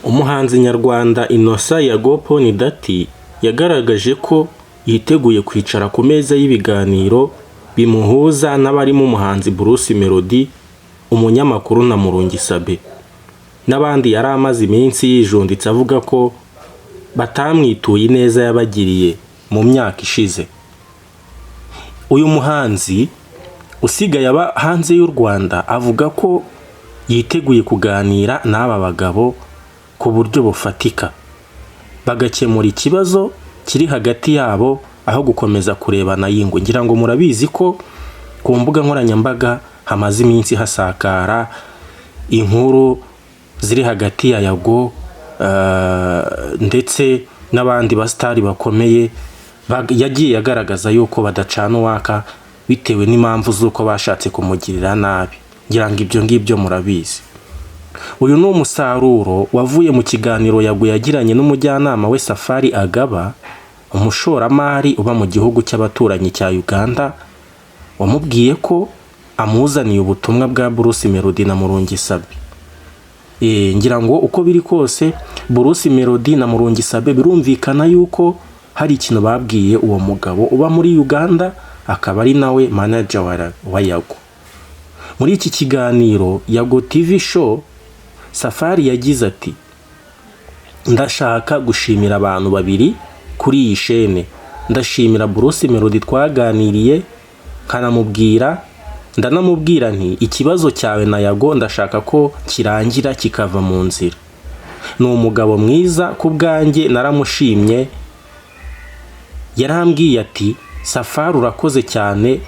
Umuhanzi nyarwanda Innocent Yago Dati yagaragaje ko yiteguye kwicara ku meza y'ibiganiro bimuhuza n'abarimo umuhanzi Bruce Melody, umunyamakuru na Murungi Sabin n'abandi yari amaze iminsi yijunditse avuga ko batamwituye neza yabagiriye mu myaka ishize. Uyu muhanzi usigaye aba hanze y'u Rwanda avuga ko yiteguye kuganira n'aba bagabo ku buryo bufatika bagakemura ikibazo kiri hagati yabo aho gukomeza kurebana y'ingwe. Ngira ngo murabizi ko ku mbuga nkoranyambaga hamaze iminsi hasakara inkuru ziri hagati ya Yago ndetse n'abandi basitari bakomeye yagiye agaragaza yuko badacana uwaka bitewe n'impamvu z'uko bashatse kumugirira nabi. Ngira ngo ibyo ngibyo murabizi. Uyu ni umusaruro wavuye mu kiganiro Yago yagiranye n'umujyanama we Safari Agaba, umushoramari uba mu gihugu cy'abaturanyi cya Uganda, wamubwiye ko amuzaniye ubutumwa bwa Bruce Melody na Murungi Sabin. Ngira ngo uko biri kose Bruce Melody na Murungi Sabin birumvikana yuko hari ikintu babwiye uwo mugabo uba muri Uganda, akaba ari nawe manager wa Yago. Muri iki kiganiro Yago TV show, Safari yagize ati, ndashaka gushimira abantu babiri kuri iyi shene. Ndashimira Bruce Melody twaganiriye, ndanamubwira nti ikibazo cyawe na Yago ndashaka ko kirangira kikava mu nzira. Ni umugabo mwiza ku bwanjye, naramushimye. Yarambwiye ati, Safari urakoze cyane,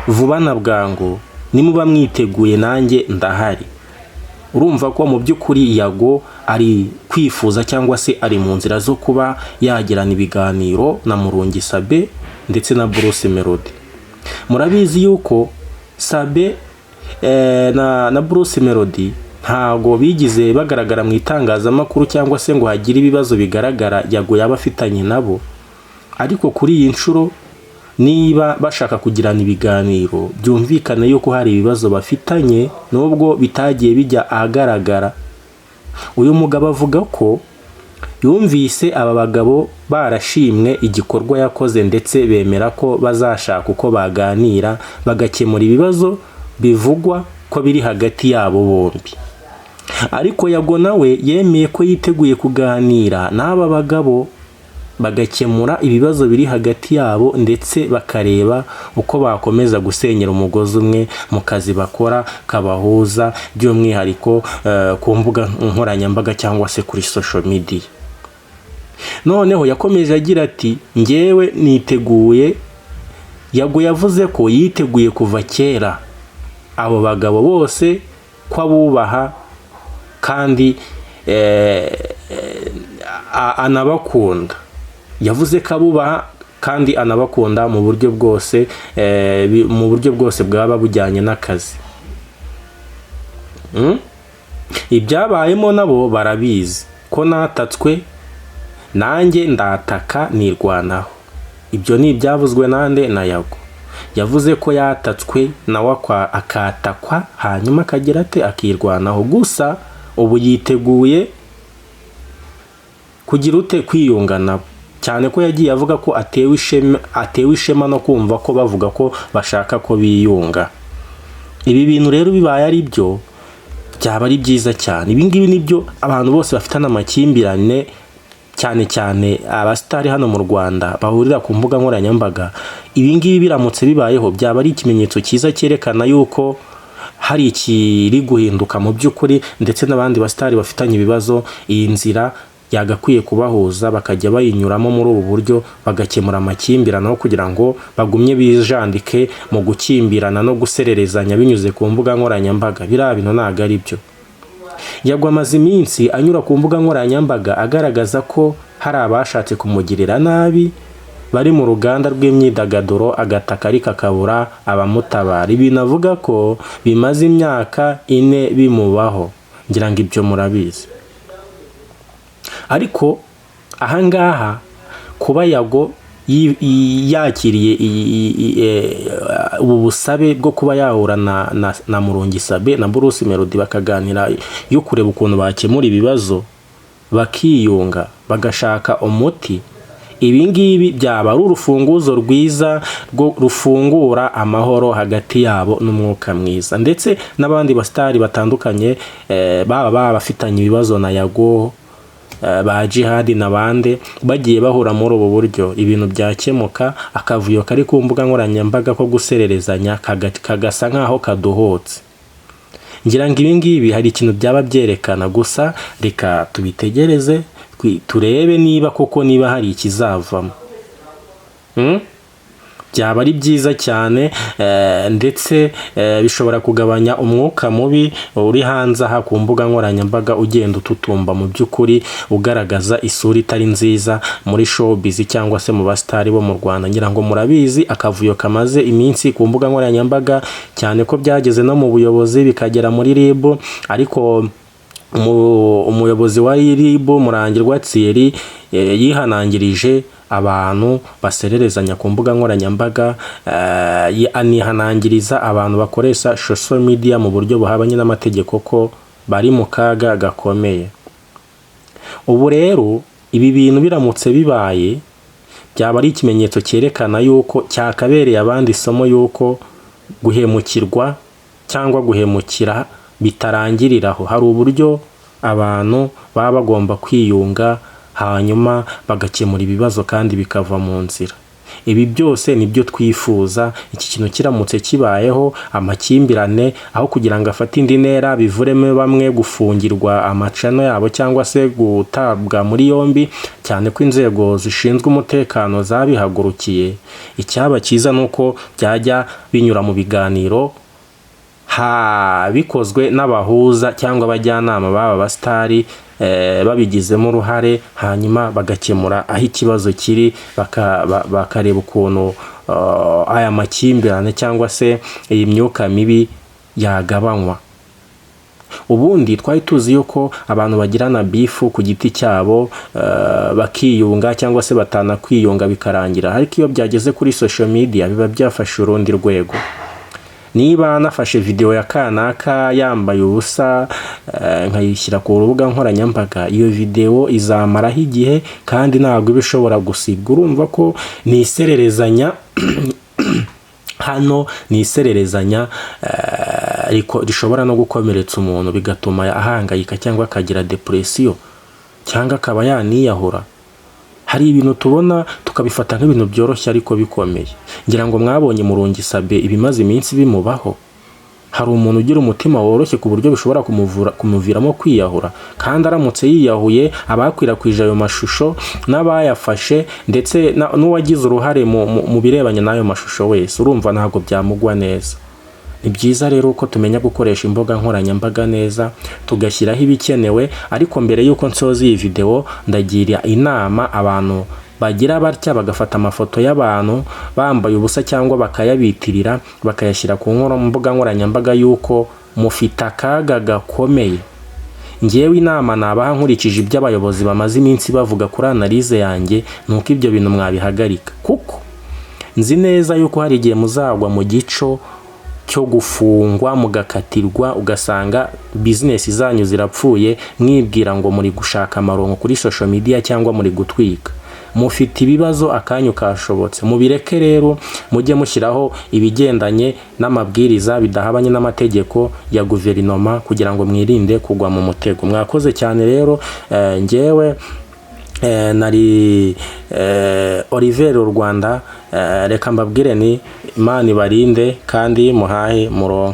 vuba na bwangu nimuba mwiteguye nanjye ndahari. Urumva ko mu by'ukuri Yago ari kwifuza cyangwa se ari mu nzira zo kuba yagirana ibiganiro na Murungi Sabin ndetse na Bruce Melody. Murabizi yuko Sabin na Bruce Melody ntago bigize bagaragara mu itangazamakuru cyangwa se ngo hagire ibibazo bigaragara Yago yaba afitanye nabo, ariko kuri iyi nshuro niba bashaka kugirana ibiganiro byumvikana yuko hari ibibazo bafitanye nubwo bitagiye bijya ahagaragara. Uyu mugabo avuga ko yumvise aba bagabo barashimwe igikorwa yakoze ndetse bemera ko bazashaka uko baganira bagakemura ibibazo bivugwa ko biri hagati yabo bombi. Ariko Yago nawe yemeye ko yiteguye kuganira n'aba bagabo bagakemura ibibazo biri hagati yabo ndetse bakareba uko bakomeza gusenyera umugozi umwe mu kazi bakora kabahuza, by'umwihariko ku mbuga nkoranyambaga cyangwa se kuri social media. Noneho yakomeje agira ati, njyewe niteguye. Yago yavuze ko yiteguye kuva kera abo bagabo bose ko abubaha kandi anabakunda. Yavuze ko abubaha kandi anabakunda mu buryo bwose bwaba bujyanye n'akazi. Ibyabayemo nabo barabizi ko natatswe nanjye ndataka nirwanaho. Ibyo ni ibyavuzwe nande na Yago. Yavuze ko yatatswe nawe akatakwa hanyuma akagira ate akirwanaho. Gusa ubu yiteguye kugira ute kwiyunga nabo, cyane ko yagiye avuga ko atewe ishema no kumva ko bavuga ko bashaka ko biyunga. Ibi bintu rero bibaye ari byo byaba ari byiza cyane. Ibi ngibi nibyo abantu bose bafitana amakimbirane, cyane cyane abasitari hano mu Rwanda bahurira ku mbuga nkoranyambaga. Ibi ngibi biramutse bibayeho byaba ari ikimenyetso cyiza cyerekana yuko hari ikiri guhinduka mu by'ukuri, ndetse n'abandi basitari bafitanye ibibazo iyi nzira yagakwiye kubahuza bakajya bayinyuramo muri ubu buryo bagakemura amakimbirane kugira ngo bagumye bijandike mu gukimbirana no gusererezanya binyuze ku mbuga nkoranyambaga. Biriya bintu ntago ari byo. Yago amaze iminsi anyura ku mbuga nkoranyambaga agaragaza ko hari abashatse kumugirira nabi bari mu ruganda rw'imyidagaduro, agataka ariko kakabura abamutabara. Ibintu avuga ko bimaze imyaka 4 bimubaho. Ngira ngo ibyo murabizi. Ariko ahangaha kuba Yago yakiriye ubu busabe bwo kuba yahura na Murungi Sabin na Bruce Melody bakaganira yo kureba ukuntu bakemura ibibazo, bakiyunga bagashaka umuti, ibi ngibi byaba ari urufunguzo rwiza rwo rufungura amahoro hagati yabo n'umwuka mwiza. Ndetse n'abandi basitari batandukanye baba bafitanye ibibazo na Yago, ba Jihad n'abandi bagiye bahura muri ubu buryo, ibintu byakemuka, akavuyo kari ku mbuga nkoranyambaga ko gusererezanya kagasa nkaho kadohotse. Ngira ngo ibi ngibi hari ikintu byaba byerekana, gusa reka tubitegereze turebe niba koko niba hari ikizavamo. Byaba ari byiza cyane, ndetse bishobora kugabanya umwuka mubi uri hanze aha ku mbuga nkoranyambaga ugenda ututumba mu by'ukuri ugaragaza isura itari nziza muri showbiz cyangwa se mu basitari bo mu Rwanda. Ngira ngo murabizi akavuyo kamaze iminsi ku mbuga nkoranyambaga, cyane ko byageze no mu buyobozi bikagera muri RIB, ariko umuyobozi wa RIB Murangirwa Thierry yihanangirije abantu basererezanya ku mbuga nkoranyambaga, anihanangiriza abantu bakoresha social media mu buryo buhabanye n'amategeko ko bari mu kaga gakomeye. Ubu rero ibi bintu biramutse bibaye, byaba ari ikimenyetso cyerekana yuko cyakabereye abandi isomo yuko guhemukirwa cyangwa guhemukira bitarangiriraho. Hari uburyo abantu baba bagomba kwiyunga hanyuma bagakemura ibibazo kandi bikava mu nzira. Ibi byose nibyo twifuza. Iki kintu kiramutse kibayeho, amakimbirane aho kugira ngo afate indi ntera bivuremo bamwe gufungirwa amacano yabo cyangwa se gutabwa muri yombi, cyane ko inzego zishinzwe umutekano zabihagurukiye, icyaba cyiza nuko byajya binyura mu biganiro bikozwe n'abahuza cyangwa abajyanama baba basitari babigizemo uruhare, hanyuma bagakemura aho ikibazo kiri, bakareba ukuntu aya makimbirane cyangwa se iyi myuka mibi yagabanywa. Ubundi twari tuzi yuko abantu bagirana bifu ku giti cyabo bakiyunga cyangwa se batanakwiyunga bikarangira, ariko iyo byageze kuri social media biba byafashe urundi rwego. Niba nafashe video ya kanaka yambaye ubusa nkayishyira ku rubuga nkoranyambaga, iyo video izamaraho igihe kandi ntabwo ibishobora gusibwa. Urumva ko ni isererezanya hano, ni isererezanya rishobora no gukomeretsa umuntu bigatuma ahangayika cyangwa akagira depression cyangwa akaba yaniyahura. Hari ibintu tubona tukabifata nk'ibintu byoroshye ariko bikomeye. Ngira ngo mwabonye Murungi Sabin ibimaze iminsi bimubaho. Hari umuntu ugira umutima woroshye ku buryo bishobora kumuviramo kwiyahura, kandi aramutse yiyahuye abakwirakwije ayo mashusho n'abayafashe ndetse n'uwagize uruhare mu birebanye n'ayo mashusho wese, urumva ntabwo byamugwa neza. Ni byiza rero ko tumenya gukoresha imbuga nkoranyambaga neza, tugashyiraho ibikenewe. Ariko mbere y'uko nsoza iyi video, ndagira inama abantu bagira batya bagafata amafoto y'abantu bambaye ubusa cyangwa bakayabitirira bakayashyira ku mbuga nkoranyambaga yuko mufite akaga gakomeye. Ngewe inama nabaha nkurikije ibyo abayobozi bamaze iminsi bavuga kuri analize yanjye, nuko ibyo bintu mwabihagarika, kuko nzi neza yuko hari igihe muzagwa mu gico cyo gufungwa mugakatirwa, ugasanga business zanyu zirapfuye mwibwira ngo muri gushaka amaronko kuri social media cyangwa muri gutwika. Mufite ibibazo akanyu kashobotse, mubireke rero mujye mushyiraho ibigendanye n'amabwiriza bidahabanye n'amategeko ya guverinoma kugira ngo mwirinde kugwa mu mutego. Mwakoze cyane rero. Ngewe nari Olivier Rwanda, reka mbabwire ni Imana ibarinde kandi muhahe muronko.